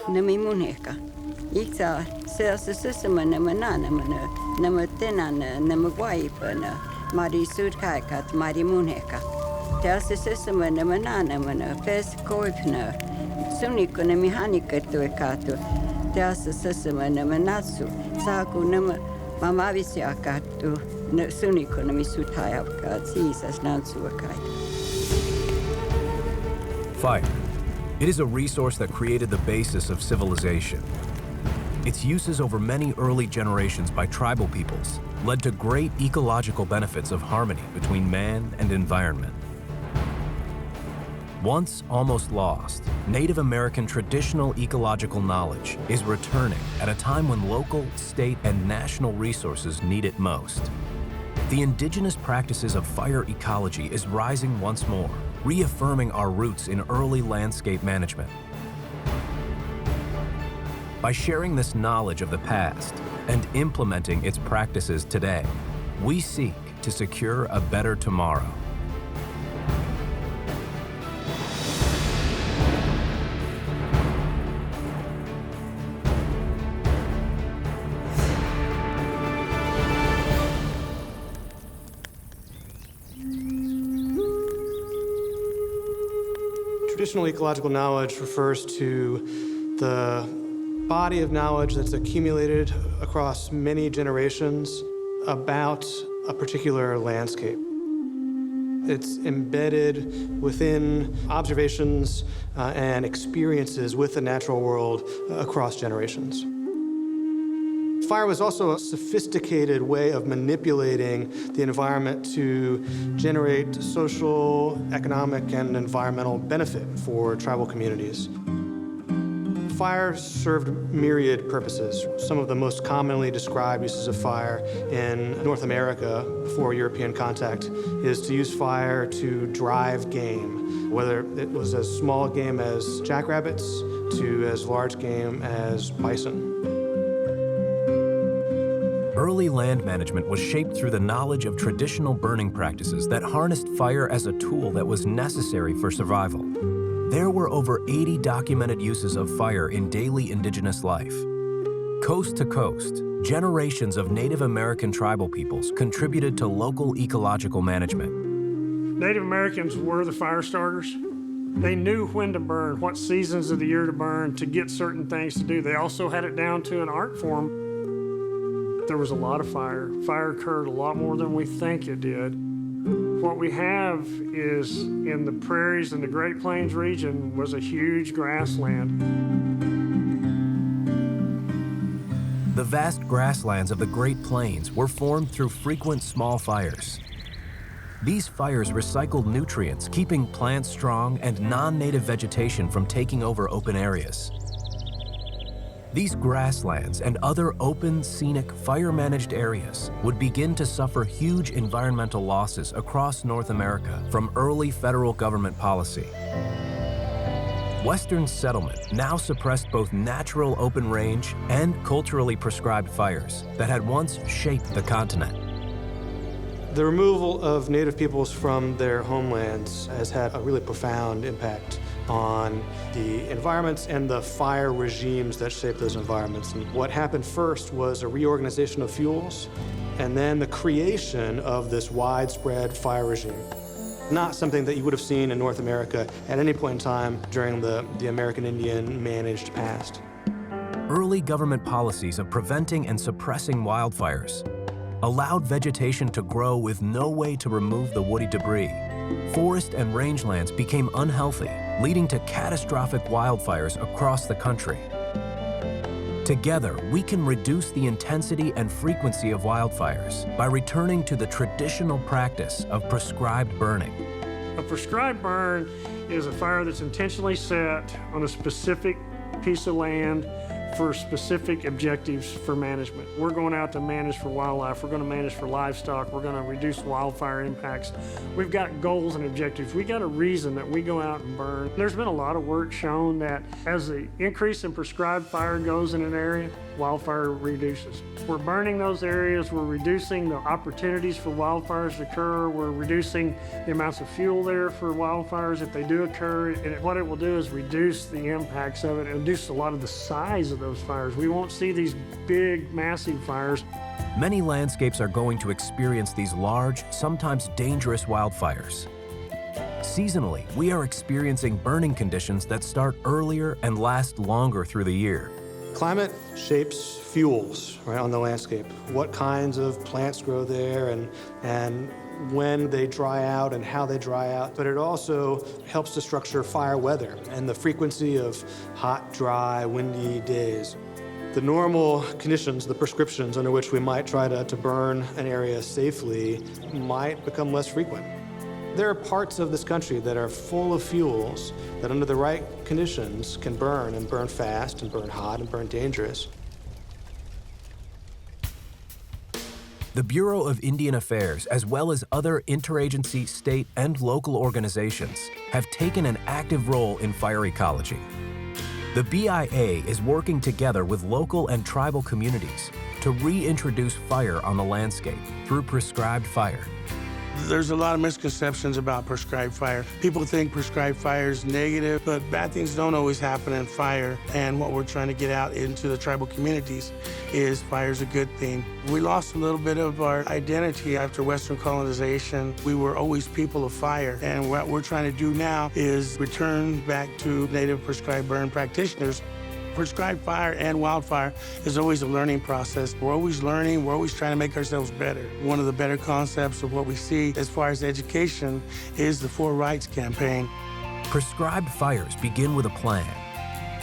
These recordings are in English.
nami muneka. Iksa seassa sysama nama nana mana, nama tenana, nama waipana, mari surkaikat, mari muneka. Tässä sysama nama nana mana, pes koipna, sunikko nami hanikkertuekatu. Tässä sysama nama natsu, saaku nama mamavisiakattu, sunikko nami sutayavkaat, siisas nantsuakaita. Fire. It is a resource that created the basis of civilization. Its uses over many early generations by tribal peoples led to great ecological benefits of harmony between man and environment. Once almost lost, Native American traditional ecological knowledge is returning at a time when local, state, and national resources need it most. The indigenous practices of fire ecology is rising once more, reaffirming our roots in early landscape management. By sharing this knowledge of the past and implementing its practices today, we seek to secure a better tomorrow. Traditional ecological knowledge refers to the body of knowledge that's accumulated across many generations about a particular landscape. It's embedded within observations and experiences with the natural world across generations. Fire was also a sophisticated way of manipulating the environment to generate social, economic, and environmental benefit for tribal communities. Fire served myriad purposes. Some of the most commonly described uses of fire in North America before European contact is to use fire to drive game, whether it was as small game as jackrabbits to as large game as bison. Early land management was shaped through the knowledge of traditional burning practices that harnessed fire as a tool that was necessary for survival. There were over 80 documented uses of fire in daily indigenous life. Coast to coast, generations of Native American tribal peoples contributed to local ecological management. Native Americans were the fire starters. They knew when to burn, what seasons of the year to burn, to get certain things to do. They also had it down to an art form. There was a lot of fire. Fire occurred a lot more than we think it did. What we have is, in the prairies and the Great Plains region, was a huge grassland. The vast grasslands of the Great Plains were formed through frequent small fires. These fires recycled nutrients, keeping plants strong and non-native vegetation from taking over open areas. These grasslands and other open, scenic, fire-managed areas would begin to suffer huge environmental losses across North America from early federal government policy. Western settlement now suppressed both natural open range and culturally prescribed fires that had once shaped the continent. The removal of Native peoples from their homelands has had a really profound impact on the environments and the fire regimes that shape those environments. And what happened first was a reorganization of fuels, and then the creation of this widespread fire regime. Not something that you would have seen in North America at any point in time during the American Indian managed past. Early government policies of preventing and suppressing wildfires allowed vegetation to grow with no way to remove the woody debris. Forest and rangelands became unhealthy, leading to catastrophic wildfires across the country. Together, we can reduce the intensity and frequency of wildfires by returning to the traditional practice of prescribed burning. A prescribed burn is a fire that's intentionally set on a specific piece of land for specific objectives for management. We're going out to manage for wildlife, we're going to manage for livestock, we're going to reduce wildfire impacts. We've got goals and objectives. We got a reason that we go out and burn. There's been a lot of work shown that as the increase in prescribed fire goes in an area, wildfire reduces. We're burning those areas, we're reducing the opportunities for wildfires to occur, we're reducing the amounts of fuel there for wildfires if they do occur, and what it will do is reduce the impacts of it and reduce a lot of the size of those fires. We won't see these big, massive fires. Many landscapes are going to experience these large, sometimes dangerous wildfires. Seasonally, we are experiencing burning conditions that start earlier and last longer through the year. Climate shapes fuels, right, on the landscape. What kinds of plants grow there and when they dry out and how they dry out. But it also helps to structure fire weather and the frequency of hot, dry, windy days. The normal conditions, the prescriptions under which we might try to burn an area safely might become less frequent. There are parts of this country that are full of fuels that under the right conditions can burn and burn fast and burn hot and burn dangerous. The Bureau of Indian Affairs, as well as other interagency, state, and local organizations, have taken an active role in fire ecology. The BIA is working together with local and tribal communities to reintroduce fire on the landscape through prescribed fire. There's a lot of misconceptions about prescribed fire. People think prescribed fire is negative, but bad things don't always happen in fire. And what we're trying to get out into the tribal communities is fire's a good thing. We lost a little bit of our identity after Western colonization. We were always people of fire. And what we're trying to do now is return back to native prescribed burn practitioners. Prescribed fire and wildfire is always a learning process. We're always learning, we're always trying to make ourselves better. One of the better concepts of what we see as far as education is the 4 Rights campaign. Prescribed fires begin with a plan.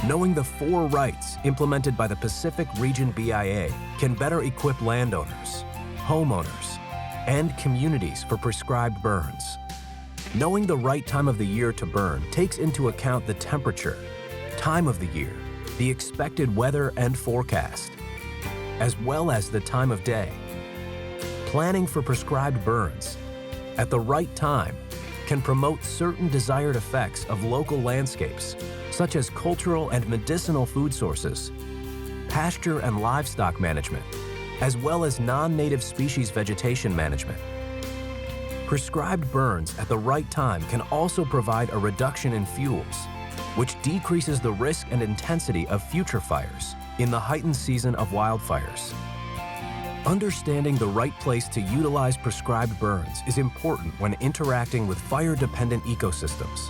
Knowing the 4 rights implemented by the Pacific Region BIA can better equip landowners, homeowners, and communities for prescribed burns. Knowing the right time of the year to burn takes into account the temperature, time of the year, the expected weather and forecast, as well as the time of day. Planning for prescribed burns at the right time can promote certain desired effects of local landscapes, such as cultural and medicinal food sources, pasture and livestock management, as well as non-native species vegetation management. Prescribed burns at the right time can also provide a reduction in fuels, which decreases the risk and intensity of future fires in the heightened season of wildfires. Understanding the right place to utilize prescribed burns is important when interacting with fire-dependent ecosystems.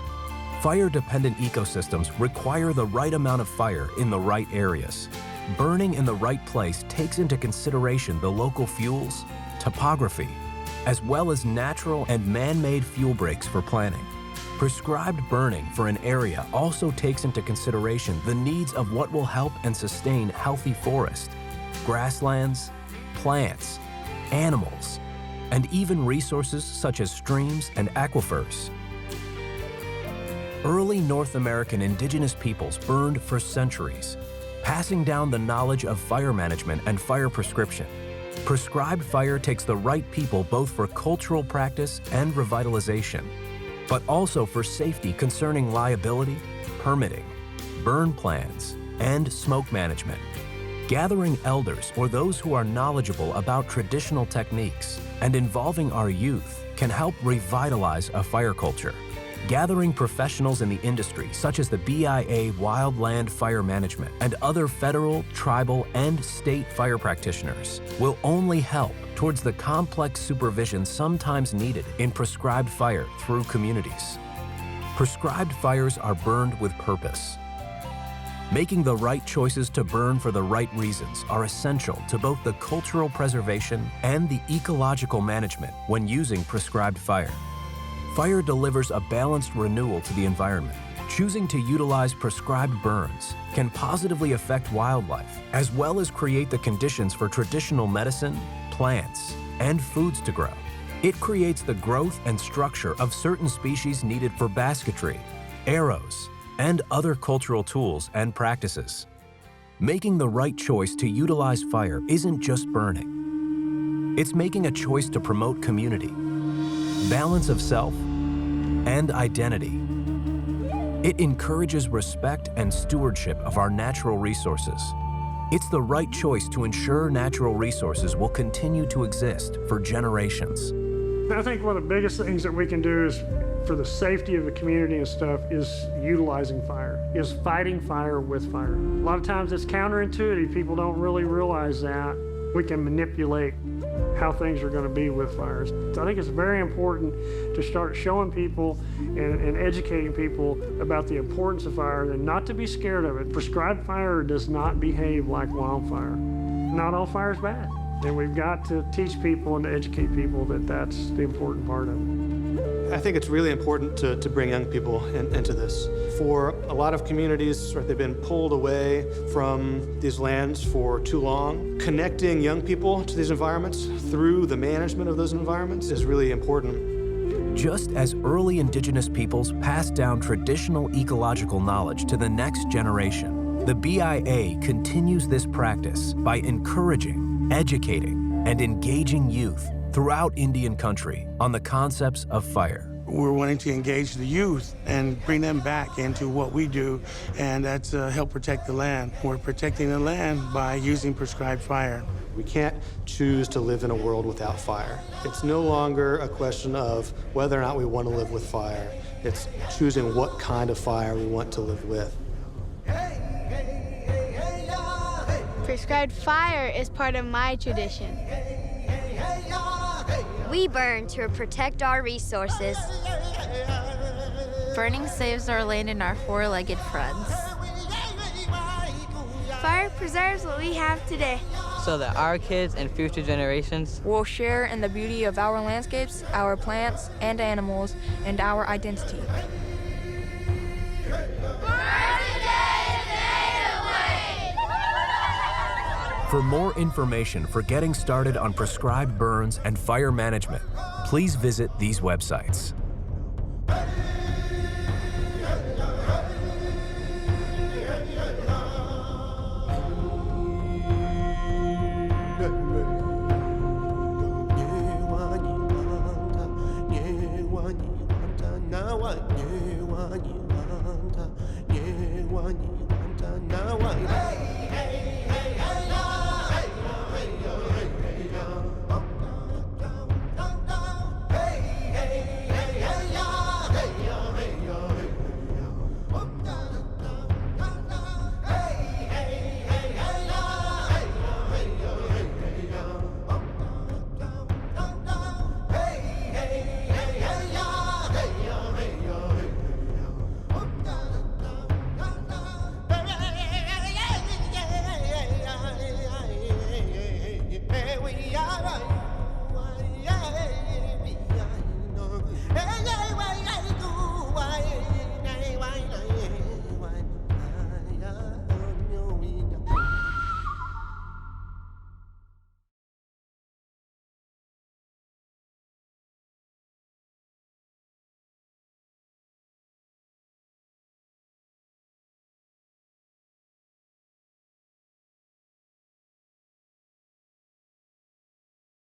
Fire-dependent ecosystems require the right amount of fire in the right areas. Burning in the right place takes into consideration the local fuels, topography, as well as natural and man-made fuel breaks for planning. Prescribed burning for an area also takes into consideration the needs of what will help and sustain healthy forest, grasslands, plants, animals, and even resources such as streams and aquifers. Early North American indigenous peoples burned for centuries, passing down the knowledge of fire management and fire prescription. Prescribed fire takes the right people both for cultural practice and revitalization, but also for safety concerning liability, permitting, burn plans, and smoke management. Gathering elders or those who are knowledgeable about traditional techniques and involving our youth can help revitalize a fire culture. Gathering professionals in the industry, such as the BIA Wildland Fire Management and other federal, tribal, and state fire practitioners, will only help towards the complex supervision sometimes needed in prescribed fire through communities. Prescribed fires are burned with purpose. Making the right choices to burn for the right reasons are essential to both the cultural preservation and the ecological management when using prescribed fire. Fire delivers a balanced renewal to the environment. Choosing to utilize prescribed burns can positively affect wildlife, as well as create the conditions for traditional medicine, plants, and foods to grow. It creates the growth and structure of certain species needed for basketry, arrows, and other cultural tools and practices. Making the right choice to utilize fire isn't just burning. It's making a choice to promote community, balance of self, and identity. It encourages respect and stewardship of our natural resources. It's the right choice to ensure natural resources will continue to exist for generations. I think one of the biggest things that we can do is, for the safety of the community and stuff, is utilizing fire, is fighting fire with fire. A lot of times it's counterintuitive. People don't really realize that. We can manipulate how things are going to be with fires. So I think it's very important to start showing people and educating people about the importance of fire and not to be scared of it. Prescribed fire does not behave like wildfire. Not all fire is bad. And we've got to teach people and to educate people that that's the important part of it. I think it's really important to bring young people into this. For a lot of communities, right, they've been pulled away from these lands for too long. Connecting young people to these environments through the management of those environments is really important. Just as early indigenous peoples passed down traditional ecological knowledge to the next generation, the BIA continues this practice by encouraging, educating, and engaging youth throughout Indian country on the concepts of fire. We're wanting to engage the youth and bring them back into what we do, and that's help protect the land. We're protecting the land by using prescribed fire. We can't choose to live in a world without fire. It's no longer a question of whether or not we want to live with fire. It's choosing what kind of fire we want to live with. Prescribed fire is part of my tradition. We burn to protect our resources. Burning saves our land and our four-legged friends. Fire preserves what we have today, so that our kids and future generations will share in the beauty of our landscapes, our plants and animals, and our identity. For more information for getting started on prescribed burns and fire management, please visit these websites.